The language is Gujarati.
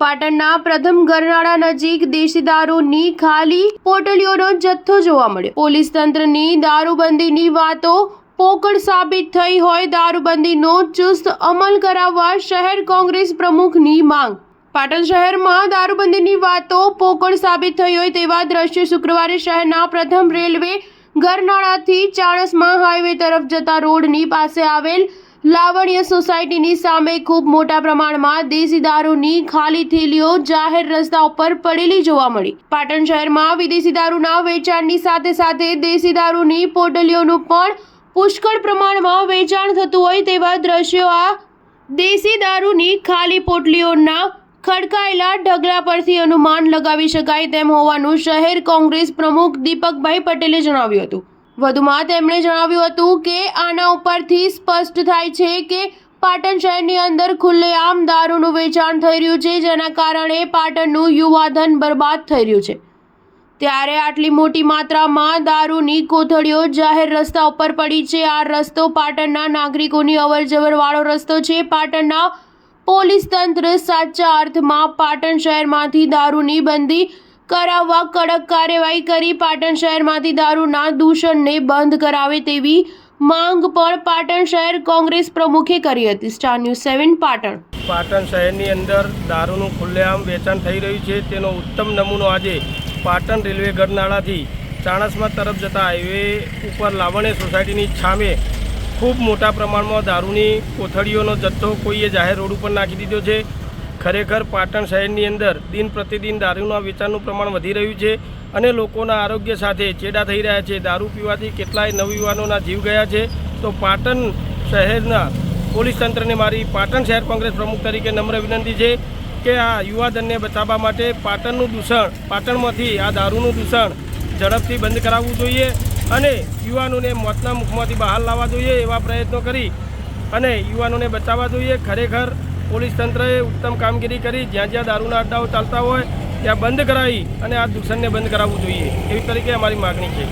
પાટણના પ્રથમ ગરનાળા નજીક દેશી દારૂની ખાલી પોટલીઓનો જથ્થો જોવા મળ્યો। પોલીસ તંત્રની દારૂબંધીની વાતો પોકળ સાબિત થઈ હોય। દારૂબંધીનો ચુસ્ત અમલ કરાવવા શહેર કોંગ્રેસ પ્રમુખની માંગ। પાટણ શહેરમાં દારૂબંધીની વાતો પોકળ સાબિત થઈ હોય તેવા દ્રશ્યો શુક્રવારે શહેરના પ્રથમ રેલવે ગરનાળાથી ચાણસ્મા હાઈવે તરફ જતા રોડની પાસે આવેલ લાવણ્ય સોસાયટીની સામે ખૂબ મોટા પ્રમાણમાં દેશી દારૂની ખાલી થેલીઓ જાહેર રસ્તા ઉપર પડેલી જોવા મળી। પાટણ શહેરમાં વિદેશી દારૂના વેચાણની સાથે સાથે દેશી દારૂની પોટલીઓનું પણ પુષ્કળ પ્રમાણમાં વેચાણ થતું હોય તેવા દ્રશ્યો આ દેશી દારૂની ખાલી પોટલીઓના ખડકાયેલા ઢગલા પરથી અનુમાન લગાવી શકાય તેમ હોવાનું શહેર કોંગ્રેસ પ્રમુખ દીપકભાઈ પટેલે જણાવ્યું હતું। વધુમાં તેમણે જણાવ્યું હતું કે આના ઉપરથી સ્પષ્ટ થાય છે કે પાટણ શહેરની અંદર ખુલ્લેઆમ દારૂનું વેચાણ થઈ રહ્યું છે, જેના કારણે પાટણનું યુવાધન બરબાદ થઈ રહ્યું છે। ત્યારે આટલી મોટી માત્રામાં દારૂની કોથળીઓ જાહેર રસ્તા ઉપર પડી છે। આ રસ્તો પાટણના નાગરિકોની અવરજવર વાળો રસ્તો છે। પાટણના પોલીસ તંત્ર સાચા અર્થમાં પાટણ શહેરમાંથી દારૂની બંધી કરાવવા કડક કાર્યવાહી કરી પાટણ શહેરમાંથી દારૂના દૂષણને બંધ કરાવે તેવી માંગ પણ પાટણ શહેર કોંગ્રેસ પ્રમુખે કરી હતી। Star news 7 Patan. પાટણ શહેરની અંદર દારૂનું ખુલ્લેઆમ વેચાણ થઈ રહ્યું છે તેનો ઉત્તમ નમૂનો આજે પાટણ રેલવે ગરનાળાથી ચાણસ્મા તરફ જતા હાઈવે ઉપર લાવણ્ય સોસાયટીની સામે ખૂબ મોટા પ્રમાણમાં દારૂની કોથળીઓનો જથ્થો કોઈએ જાહેર રોડ ઉપર નાખી દીધો છે। ખરેખર પાટણ શહેરની અંદર દિન પ્રતિદિન દારૂના વેચાણનું પ્રમાણ વધી રહ્યું છે અને લોકોના આરોગ્ય સાથે ચેડા થઈ રહ્યા છે। દારૂ પીવાથી કેટલાય નવયુવાનોના જીવ ગયા છે। તો પાટણ શહેરના પોલીસ તંત્રને મારી પાટણ શહેર કોંગ્રેસ પ્રમુખ તરીકે નમ્ર વિનંતી છે કે આ યુવાધનને બચાવવા માટે પાટણનું દૂષણ પાટણમાંથી આ દારૂનું દૂષણ ઝડપથી બંધ કરાવવું જોઈએ અને યુવાનોને મોતના મુખમાંથી બહાર લાવવા જોઈએ એવા પ્રયત્નો કરી અને યુવાનોને બચાવવા જોઈએ। ખરેખર પોલીસ તંત્રએ ઉત્તમ કામગીરી કરી જ્યાં જ્યાં દારૂના અડ્ડાઓ ચાલતા હોય ત્યાં બંધ કરાવી અને આ દૂષણને બંધ કરાવવું જોઈએ એવી તરીકે અમારી માગણી છે।